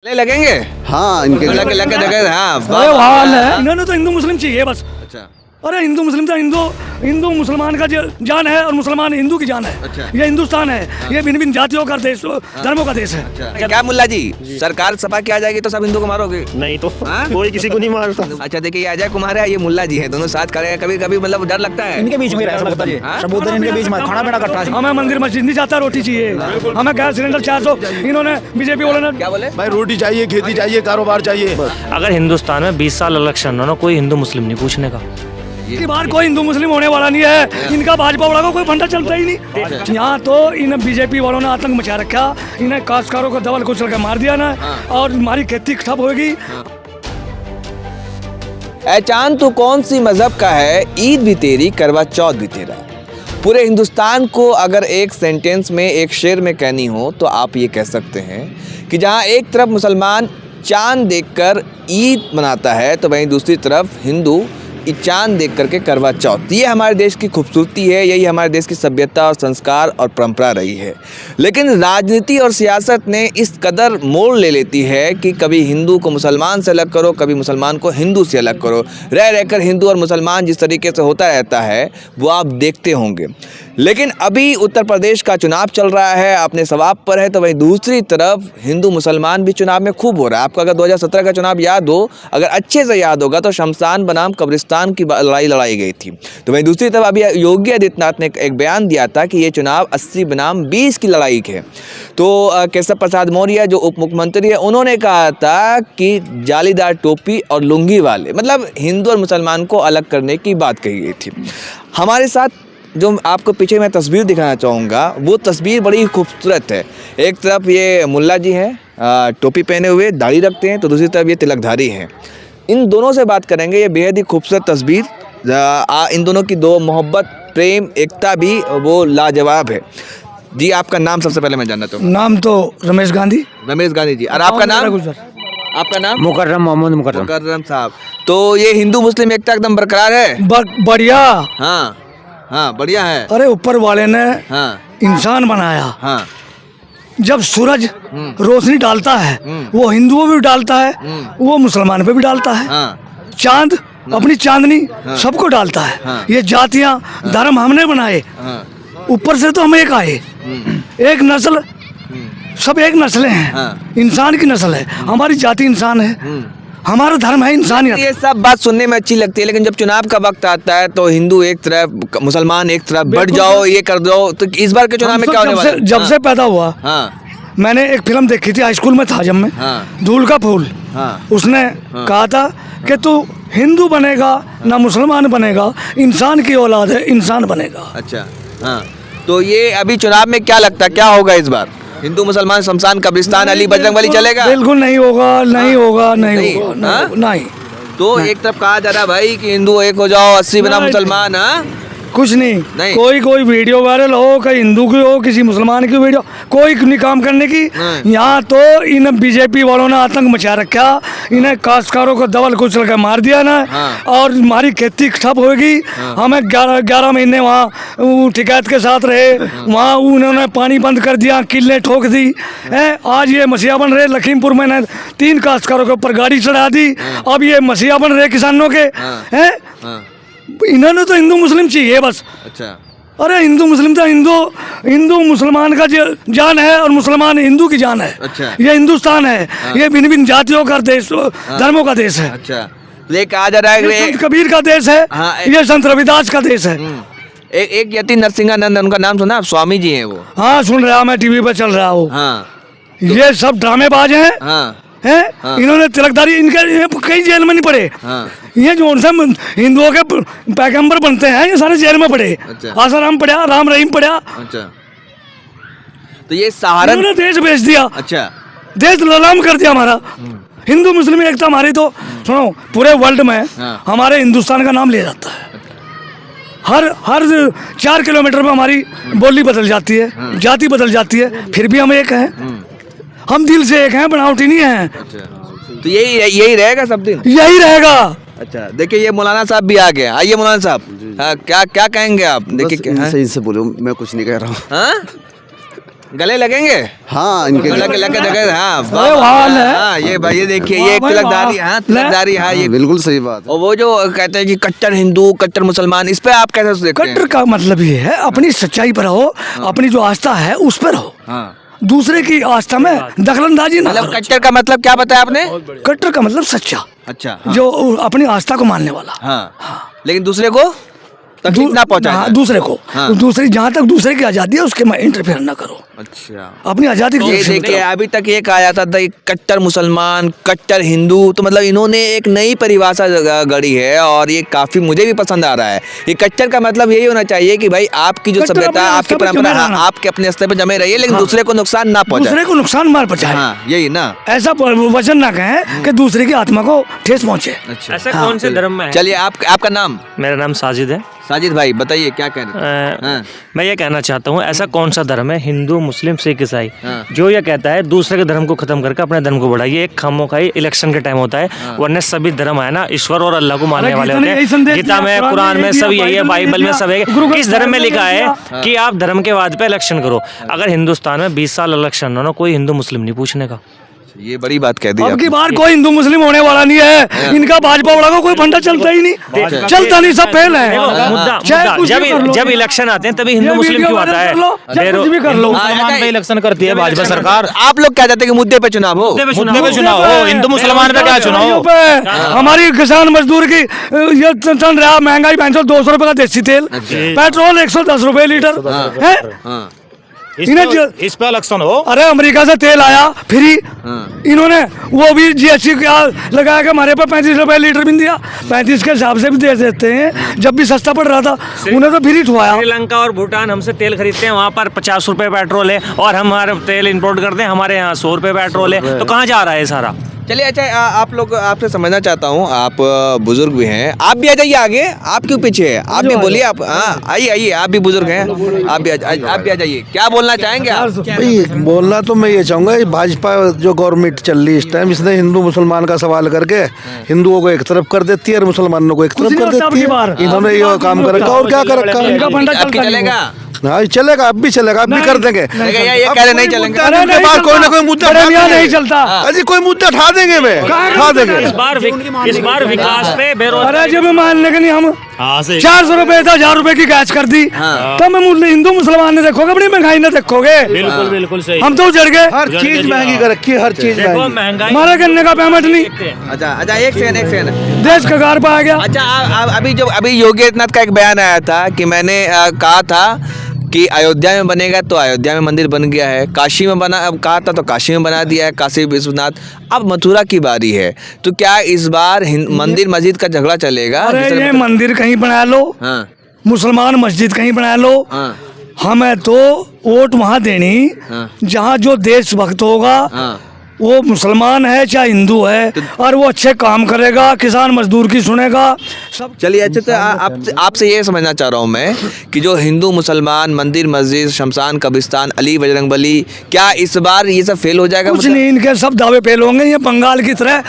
ले लगेंगे। हाँ इनके लगे लगे लगे हाँ अरे हाल है, इन्होंने तो हिंदू मुस्लिम चाहिए बस। अच्छा अरे हिंदू मुस्लिम तो हिंदू मुसलमान का जान है और मुसलमान हिंदू की जान है। अच्छा। ये हिंदुस्तान है, ये भिन्न भिन्न जातियों का देश, धर्मों का देश है। अच्छा क्या मुल्ला जी सरकार सपा की आ जाएगी तो सब हिंदू को मारोगे? नहीं तो हाँ? कोई किसी को नहीं मारता। अच्छा देखिए ये अजय कुमार है, ये मुल्ला जी है, दोनों साथ खड़े हैं। कभी कभी मतलब डर लगता है इनके बीच में रहा हाँ? सबूतन इनके बीच में खाना पीना इकट्ठा। हमें मंदिर मस्जिद नहीं चाहता, रोटी चाहिए हमें। गैस सिलेंडर 400 इन्होंने बीजेपी वालों ने क्या बोले? भाई रोटी चाहिए, खेती चाहिए, कारोबार चाहिए। अगर हिंदुस्तान में 20 साल इलेक्शन हो ना, कोई हिंदू मुस्लिम नहीं पूछने का। की बार कोई हिंदू मुस्लिम होने वाला नहीं है। इनका भाजपा वाला को कोई फंडा चलता ही नहीं। यहाँ तो इन बीजेपी वालों ने आतंक मचा रखा, इन्हें काश्तकारों को दबल कुचल के मार दिया ना, और हमारी खेती ठप होगी। पहचान तो कौन सी मजहब का है, ईद भी तेरी करवा चौथ भी तेरा। पूरे हिंदुस्तान को अगर एक सेंटेंस में एक शेर में कहनी हो तो आप ये कह सकते हैं कि जहाँ एक तरफ मुसलमान चांद देखकर ईद मनाता है तो वहीं दूसरी तरफ हिंदू चांद देख करके करवा चौथ। ये हमारे देश की खूबसूरती है, यही हमारे देश की सभ्यता और संस्कार और परंपरा रही है। लेकिन राजनीति और सियासत ने इस कदर मोड़ ले लेती है कि कभी हिंदू को मुसलमान से अलग करो, कभी मुसलमान को हिंदू से अलग करो। रह रहकर हिंदू और मुसलमान जिस तरीके से होता रहता है वो आप देखते होंगे। लेकिन अभी उत्तर प्रदेश का चुनाव चल रहा है, अपने सवाब पर है, तो वहीं दूसरी तरफ हिंदू मुसलमान भी चुनाव में खूब हो रहा है। आपको अगर 2017 का चुनाव याद हो, अगर अच्छे से याद होगा तो शमशान बनाम कब्रिस्तान की लड़ाई गई थी। तो वहीं दूसरी तरफ अभी योगी आदित्यनाथ ने एक बयान दिया था कि ये चुनाव 80 बनाम 20 की लड़ाई है। तो केशव प्रसाद मौर्य जो उप मुख्यमंत्री है, उन्होंने कहा था कि जालीदार टोपी और लुंगी वाले, मतलब हिंदू और मुसलमान को अलग करने की बात कही गई थी। हमारे साथ जो आपको पीछे मैं तस्वीर दिखाना चाहूँगा, वो तस्वीर बड़ी खूबसूरत है। एक तरफ ये मुल्ला जी हैं, टोपी पहने हुए, दाढ़ी रखते हैं, तो दूसरी तरफ ये तिलकधारी हैं। इन दोनों से बात करेंगे, ये बेहद ही खूबसूरत तस्वीर। इन दोनों की दो मोहब्बत, प्रेम, एकता भी वो लाजवाब है। जी आपका नाम सबसे पहले मैं जानना चाहूँगा। नाम तो रमेश गांधी। रमेश गांधी जी, और आपका नाम? आपका नाम? मुकर्रम मोहम्मद मुकर्रम। मुकर्रम साहब। तो ये हिंदू मुस्लिम एकता एकदम बरकरार है? बढ़िया। हाँ हाँ बढ़िया है। अरे ऊपर वाले ने हाँ इंसान बनाया। हाँ जब सूरज रोशनी डालता है वो हिंदुओं पे भी डालता है, वो मुसलमान पे भी डालता है। हाँ चांद अपनी चांदनी सबको डालता है। हाँ। ये जातियां धर्म हमने बनाए, हाँ ऊपर से तो हम एक आए, एक नस्ल, सब एक नस्लें हैं। हाँ। इंसान की नस्ल है, हमारी जाति इंसान है, हमारा धर्म है इंसानियत। ये सब बात सुनने में अच्छी लगती है, लेकिन जब चुनाव का वक्त आता है तो हिंदू एक तरफ, मुसलमान एक तरफ, बढ़ जाओ, ये कर दो। तो इस बार के चुनाव में क्या होने वाला है? जब से पैदा हुआ, हाँ मैंने एक फिल्म देखी थी, हाई स्कूल में था जब मैं, हाँ। धूल का फूल। हाँ। उसने कहा था कि तू हिंदू बनेगा ना मुसलमान बनेगा, इंसान की औलाद है, इंसान बनेगा। अच्छा हाँ। तो ये अभी चुनाव में क्या लगता है, क्या होगा इस बार? हिंदू मुसलमान शमशान कब्रिस्तान अली बजरंगबली चलेगा? बिल्कुल नहीं होगा, नहीं होगा, नहीं होगा, हाँ? नहीं। तो एक तरफ कहा जा रहा भाई कि हिंदू एक हो जाओ, 80 बना मुसलमान। हाँ कुछ नहीं, नहीं। कोई वीडियो वायरल हो, कहीं हिंदू की हो, किसी मुसलमान की वीडियो, कोई नहीं काम करने की। यहाँ तो इन बीजेपी वालों ने आतंक मचा रखा, इन्हें काश्तकारों को दबल कुचल के मार दिया ना, और हमारी खेती ठप होगी। हमें 11 महीने वहाँ टिकैत के साथ रहे, वहाँ उन्होंने पानी बंद कर दिया, किले ठोक दी है। आज ये मसीहा बन रहे, लखीमपुर में 3 काश्तकारों के ऊपर गाड़ी चढ़ा दी, अब ये मसीहा बन रहे किसानों के हैं। इन्होंने तो हिंदू मुस्लिम चाहिए बस। अच्छा। अरे हिंदू मुस्लिम तो हिंदू मुसलमान का जान है और मुसलमान हिंदू की जान है। अच्छा। ये हिंदुस्तान है, ये भिन्न भिन्न जातियों का देश, धर्मों का देश है। अच्छा लेकिन कहा जा रहा है ये संत कबीर का देश है। हाँ, ये संत रविदास का देश है। एक यति नरसिंहानंद, उनका नाम सुना आप? स्वामी जी हैं वो। हाँ सुन रहा, मैं टीवी पे चल रहा हूँ। हाँ ये सब ड्रामेबाज हैं। हाँ हैं? इन्होंने तिलकधारी, इनके कई जेल में नहीं पड़े। हाँ। ये जो उनसे हिंदुओं के पैगंबर बनते हैं, ये सारे जेल में पड़े। अच्छा। आसाराम पढ़ा, राम रहीम पढ़ा। अच्छा। तो ये सहारन, इन्होंने देश बेच दिया। अच्छा, देश ललाम कर दिया हमारा। हिंदू मुस्लिम एकता हमारी तो सुनो पूरे वर्ल्ड में हमारे हिंदुस्तान का नाम लिया जाता है। हर 4 किलोमीटर में हमारी बोली बदल जाती है, जाति बदल जाती है, फिर भी हम एक हैं। हम दिल से एक हैं, बनावटी नहीं हैं। अच्छा। तो यही रहेगा सब दिन? यही रहेगा। अच्छा देखिए ये मौलाना साहब भी आ गए। आइए मौलाना साहब, हाँ क्या क्या कहेंगे आप? देखिए सही से बोलो, मैं कुछ नहीं कह रहा हूँ। हाँ गले लगेंगे? हाँ इनके लगे लगे लगे हाँ अरे वाह ले। हाँ ये भाई ये देखिए वाह ये भाई, तिलकदारी वाह। हाँ तिलकदारी हाँ ये बिल्कुल सही बात है। और वो जो कहते हैं कि कट्टर हिंदू कट्टर मुसलमान इस पे आप कैसे देखते हैं? कट्टर का मतलब ये है अपनी सच्चाई पर रहो, अपनी जो आस्था है उस पर रहो, हाँ दूसरे की आस्था में दखलंदाजी ना मतलब करो। कट्टर का मतलब क्या बताया आपने? कट्टर का मतलब सच्चा, अच्छा हाँ जो अपनी आस्था को मानने वाला। हाँ लेकिन दूसरे को तकलीफ ना पहुंचाए हाँ, जाए। दूसरे को हाँ। दूसरी जहाँ तक दूसरे की आजादी है उसके में इंटरफेयर ना करो, अच्छा अपनी आजादी को ये सुरक्षित देखिए करो। अभी तक ये कहा जाता था कि कट्टर मुसलमान कट्टर हिंदू, तो मतलब इन्होंने एक नई परिभाषा गढ़ी है और ये काफी मुझे भी पसंद आ रहा है। ये कट्टर का मतलब यही होना चाहिए कि भाई आपकी जो कट्टर सभ्यता अपने आपकी रास्ते पे परंपरा जमे रहना। आपके अपने स्तर पर जमे रहिए लेकिन हाँ। दूसरे को नुकसान ना पहुंचाए। दूसरे को नुकसान मार पहुंचाए, हाँ यही ना। ऐसा वचन ना कहें कि दूसरे की आत्मा को ठेस पहुंचे। अच्छा ऐसा कौन से धर्म में है? चलिए आपका नाम? मेरा नाम साजिद है। साजिद भाई बताइए क्या कह रहे थे? हाँ। मैं ये कहना चाहता हूँ ऐसा कौन सा धर्म है, हिंदू मुस्लिम सिख ईसाई, हाँ। जो ये कहता है दूसरे के धर्म को खत्म करके अपने धर्म को बढ़ाइए, एक खामोखाई इलेक्शन के टाइम होता है, वरना सभी धर्म है ना ईश्वर और अल्लाह को मानने अरे वाले गीता ने होते यही हैं। संदेश गीता दिया, में कुरान कुरान में में दिया, सब यही है, बाइबल में बाइबल में सब है। गुरु किस धर्म में लिखा है हाँ। कि आप धर्म के वाद पे इलेक्शन करो? अगर हिंदुस्तान में 20 साल इलेक्शन हो ना, कोई हिंदू मुस्लिम नहीं पूछने का। ये बड़ी बात कह दी अब की आपने। बार कोई हिंदू मुस्लिम होने वाला नहीं है, इनका भाजपा वाला को कोई फंडा चलता ही नहीं, चलता नहीं, सब फेल है। देखो, मुद्दा चाहे मुद्दा कुछ भी कर लो। जब इलेक्शन आते हैं तभी ये हिंदू मुस्लिम वीडियो क्यों आता वायरल है? कर लो, चाहे कुछ भी कर लो। मुसलमान पे इलेक्शन करती है भाजपा सरकार। आप लोग क्या चाहते हैं कि मुद्दे पे चुनाव हो? मुद्दे पे चुनाव हो, हिंदू मुसलमान पे क्या चुनाव हो? हमारी किसान मजदूर की ये चल रहा महंगाई 200 रुपए का देसी तेल, पेट्रोल 110 रुपए लीटर है। हाँ इस पे इलेक्शन हो। अरे अमेरिका से तेल आया फ्री, इन्होंने वो भी जीएसटी क्या लगाया कि हमारे पे 35 रुपए लीटर भी दिया, 35 के हिसाब से भी दे देते हैं। जब भी सस्ता पड़ रहा था उन्हें तो फ्री ठुआया। श्रीलंका और भूटान हमसे तेल खरीदते हैं, वहाँ पर 50 रुपए पेट्रोल है और हम हमारे तेल इंपोर्ट करते हैं, हमारे यहाँ 100 रुपए पेट्रोल है। तो कहाँ जा रहा है सारा? चलिए अच्छा आप लोग आपसे समझना चाहता हूँ, आप बुजुर्ग भी हैं, आप भी आ जाइए आगे, आप क्यों पीछे है? आप भी बोलिए, आप हाँ आइए आइए, आप भी बुजुर्ग हैं, आप भी आ जाइए। क्या बोलना चाहेंगे आप? भाई बोलना तो मैं ये चाहूंगा, ये भाजपा जो गवर्नमेंट चल रही है इस टाइम, इसने हिंदू मुसलमान का सवाल करके हिंदुओं को एक तरफ कर देती है और मुसलमानों को एक तरफ कर देती है। इन्होंने ये काम कर रखा और क्या कर रखा है। इनका फंडा आपकी चलता नहीं चलेगा? हाँ चलेगा, अब भी चलेगा, अब भी कर देंगे। ये कह रहे नहीं चलेंगे। अरे उनके पास कोई ना कोई मुद्दा अरे उठा यहाँ देंगे। नहीं चलता। अजी कोई मुद्दा उठा देंगे, मैं उठा देंगे। इस बार विकास पे बेरोजगार। अरे जब मान लेकिन हम 400 रुपए था 1000 रुपए की गैस कर दी, तब मैं हिंदू मुसलमान ने देखोगे, अपनी महंगाई ने देखोगे। बिल्कुल बिल्कुल सही। हम तो उजड़ गए, हर चीज महंगी कर रखी है, हर चीज देखो महंगी। महंगाई हमारा करने का पेमेंट नहीं, अच्छा अच्छा एक सेकंड देश कगार पे आ गया। अच्छा अभी योगी आदित्यनाथ का एक बयान आया था कि मैंने कहा था कि अयोध्या में बनेगा तो अयोध्या में मंदिर बन गया है, काशी में बना अब कहा था तो काशी में बना दिया है, काशी विश्वनाथ। अब मथुरा की बारी है, तो क्या इस बार मंदिर मस्जिद का झगड़ा चलेगा? अरे जिस तरह ये मतलब- मंदिर कहीं बना लो, हाँ मुसलमान मस्जिद कहीं बना लो, हाँ हमें तो वोट वहाँ देनी हाँ। जहाँ जो देशभक्त होगा, हाँ वो मुसलमान है चाहे हिंदू है, और वो अच्छे काम करेगा, किसान मजदूर की सुनेगा सब। चलिए अच्छा तो आपसे ये समझना चाह रहा हूँ मैं कि जो हिंदू मुसलमान मंदिर मस्जिद शमशान कब्रिस्तान अली बजरंगबली, क्या इस बार ये सब फेल हो जाएगा? कुछ नहीं, इनके सब दावे फेल होंगे। ये बंगाल की तरह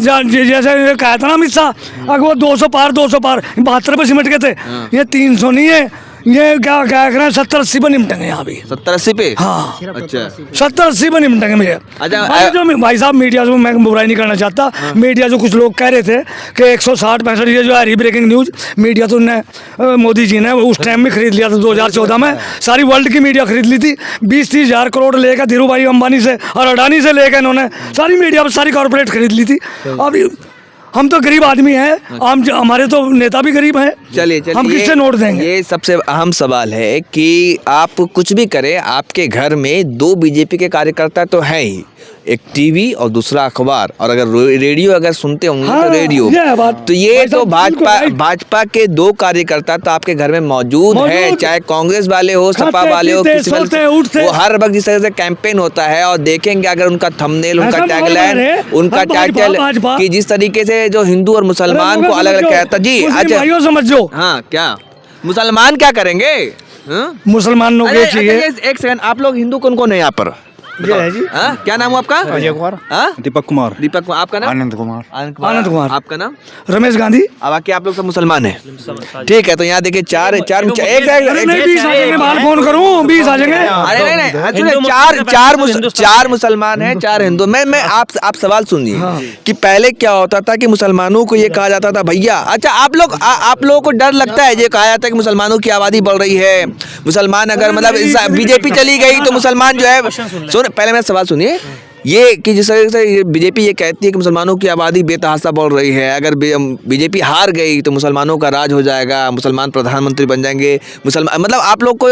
जैसे ये कहा था ना अमित शाह, अगर वो 200 पार 72 पे सिमट गए थे, ये 300 नहीं है, ये क्या कह रहे हैं 70-80 पे निपटेंगे यहाँ भी। 70-80 पे? हाँ अच्छा 70-80 पे निपटेंगे भैया। अच्छा, भाई जो भाई साहब मीडिया से मैं बुराई नहीं करना चाहता, मीडिया जो कुछ लोग कह रहे थे कि 160-65 ये जो है ब्रेकिंग न्यूज मीडिया, तो उन्हें मोदी जी ने उस टाइम में खरीद लिया था 2014 में, सारी वर्ल्ड की मीडिया खरीद ली थी। 20-30 हज़ार करोड़ लेकर धीरू भाई अंबानी से और अडानी से लेकर इन्होंने सारी मीडिया सारी कॉर्पोरेट खरीद ली थी। अब हम तो गरीब आदमी हैं, हमारे तो नेता भी गरीब हैं। चलिए हम किससे नोट देंगे? ये सबसे अहम सवाल है कि आप कुछ भी करें, आपके घर में 2 बीजेपी के कार्यकर्ता तो हैं ही, एक टीवी और दूसरा अखबार, और अगर रेडियो अगर सुनते होंगे हाँ, तो रेडियो, ये है बात। तो ये भाई तो साहब, बिल्कुल राइट। भाजपा के 2 कार्यकर्ता तो आपके घर में मौजूद है, चाहे कांग्रेस वाले हो सपा खाते, वाले हो, पीते, किसी सोते, उठते। वो हर वक्त जिस तरह से कैंपेन होता है और देखेंगे अगर उनका थंबनेल उनका ऐसा टैगलाइन है, उनका हम टाइटल भाजपा। कि जिस तरीके से जो हिंदू और मुसलमान को अलग अलग कहता जी। अच्छा भाइयों समझो, हाँ क्या मुसलमान क्या करेंगे? हाँ? मुसलमानों अरे, के चाहिए। एक सेकंड, आप लोग हिंदू कौन कौन है यहाँ पर? ये है जी। हाँ, क्या नाम हुआ आपका? अजय कुमार, हाँ? दीपक कुमार, दीपक कुमार। आपका नाम? आनंद कुमार। आनंद कुमार। आपका नाम? रमेश गांधी। अब बाकी आप लोग सब मुसलमान हैं, ठीक है। तो यहाँ देखिए चार एक अरे नहीं 20 आ जाएंगे, बाहर फोन करूँ 20 आ जाएंगे। अरे नहीं हिंदू सुनिए, चार मुसलमान हैं, 4 हिंदू। मैं आप सवाल सुनिए कि पहले क्या होता था कि मुसलमानों को ये कहा जाता था भैया। अच्छा, आप लोगों को डर लगता है, ये कहा जाता है कि मुसलमानों की आबादी बढ़ रही है, मुसलमान अगर मतलब बीजेपी चली गई तो मुसलमान जो है, सुन पहले मेरा सवाल सुनिए। ये कि जिस तरह से बीजेपी ये कहती है कि मुसलमानों की आबादी बेतहाशा बढ़ रही है, अगर बीजेपी हार गई तो मुसलमानों का राज हो जाएगा, मुसलमान प्रधानमंत्री बन जाएंगे, मुसलमान मतलब आप लोग को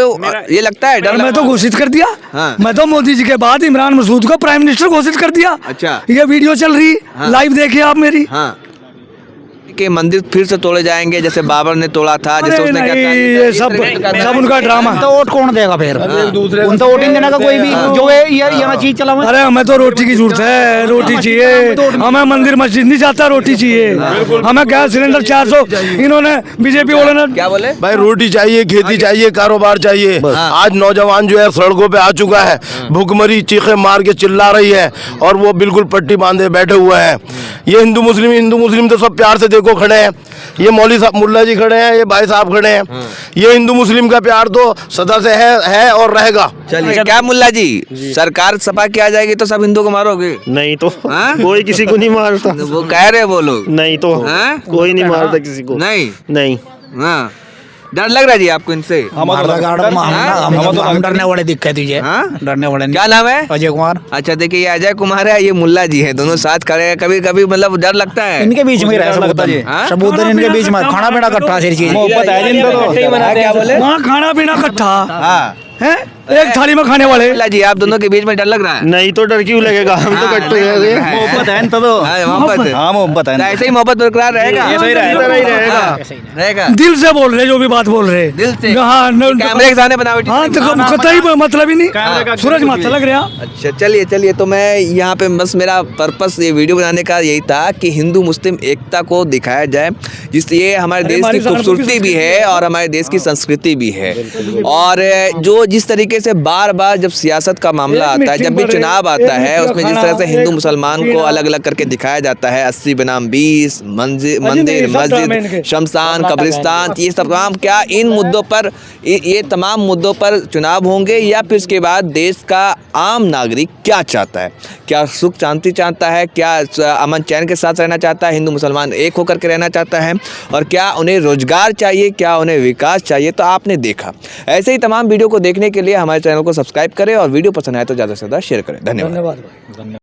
ये लगता है डर? मैं तो घोषित कर दिया। हाँ। मैं तो मोदी जी के बाद इमरान मसूद को प्राइम मिनिस्टर घोषित कर दिया। अच्छा। ये वीडियो चल रही, लाइव देखिए आप मेरी। हाँ, के मंदिर फिर से तोड़े जाएंगे जैसे बाबर ने तोड़ा था, जैसे उसने नहीं, क्या ये सब उनका ड्रामा। तो वोट कौन देगा फिर? उन तो वोट नहीं देना का कोई भी जो ये चीज चला हुआ है। अरे हमें तो रोटी की जरूरत है, रोटी चाहिए हमें, मंदिर मस्जिद नहीं जाता, रोटी चाहिए हमें। गैस सिलेंडर 400 इन्होंने बीजेपी वालों ने क्या बोले? भाई रोटी चाहिए, खेती चाहिए, कारोबार चाहिए। आज नौजवान जो है सड़कों पे आ चुका है, भूखमरी चीखे मार के चिल्ला रही है और वो बिल्कुल पट्टी बांधे बैठे हुए हैं। ये हिंदू मुस्लिम तो सब प्यार से देखो खड़े हैं, ये मौली साहब मुल्ला जी खड़े हैं, ये भाई साहब खड़े हैं। ये हिंदू मुस्लिम का प्यार तो सदा से है और रहेगा। चलिए, क्या मुल्ला जी, सरकार सपा के आ जाएगी तो सब हिंदू को मारोगे? नहीं तो हाँ? कोई किसी को नहीं मारता। वो कह रहे वो लोग। नहीं तो हाँ? कोई नहीं मारता किसी को। नहीं। नहीं हाँ, डर लग रहा है जी आपको इनसे? हम डरने वाले दिक्कत तुझे, हाँ? डरने वाले नहीं। क्या नाम है? अजय कुमार। अच्छा, देखिए ये अजय कुमार है, ये मुल्ला जी है, दोनों साथ खड़े हैं। कभी कभी मतलब डर लगता है इनके बीच में ही रहे हाँ? सबूतन इनके बीच में खाना पीना इकट्ठा सारी चीज मोहब्बत है जिनको तो। क्या बोले? वहाँ खाना पीना इकट्ठा हाँ, है, एक थाली में खाने वाले। मुल्ला जी, आप दोनों के बीच में डर लग रहा है? नहीं तो डर क्यों लगेगा, हम तो कट्टे हैं। मोहब्बत है तो हाँ, मोहब्बत है। हाँ मोहब्बत तो है। ऐसे ही मोहब्बत बरकरार रहेगा? ऐसे ही रहेगा। हाँ, रहेगा। दिल से बोल रहे, जो भी बात बोल रहे दिल से? हाँ, कैमरे के सामने बनावटी? हाँ, तो कतई मतलब ही नहीं, सूरज माथा लग रहा। अच्छा, चलिए तो मैं यहाँ पे बस मेरा पर्पस ये वीडियो बनाने का यही था कि हिंदू मुस्लिम एकता को दिखाया जाए, जिससे ये हमारे देश की खूबसूरती भी है और हमारे देश की संस्कृति भी है। और जो जिस तरीके से बार बार जब सियासत का मामला आता है, जब भी चुनाव आता है, उसमें जिस तरह से हिंदू मुसलमान को अलग अलग करके दिखाया जाता है, 80 बनाम 20, मंदिर मस्जिद, शमशान, कब्रिस्तान, ये सब तमाम, क्या इन मुद्दों पर ये तमाम मुद्दों पर चुनाव होंगे या फिर इसके बाद देश का आम नागरिक क्या चाहता है? क्या सुख शांति चाहता है? क्या अमन चैन के साथ रहना चाहता है? हिंदू मुसलमान एक होकर के रहना चाहता है? और क्या उन्हें रोजगार चाहिए? क्या उन्हें विकास चाहिए? तो आपने देखा। ऐसे ही तमाम वीडियो को देखने के लिए हमारे चैनल को सब्सक्राइब करें और वीडियो पसंद आए तो ज़्यादा से ज़्यादा शेयर करें। धन्यवाद।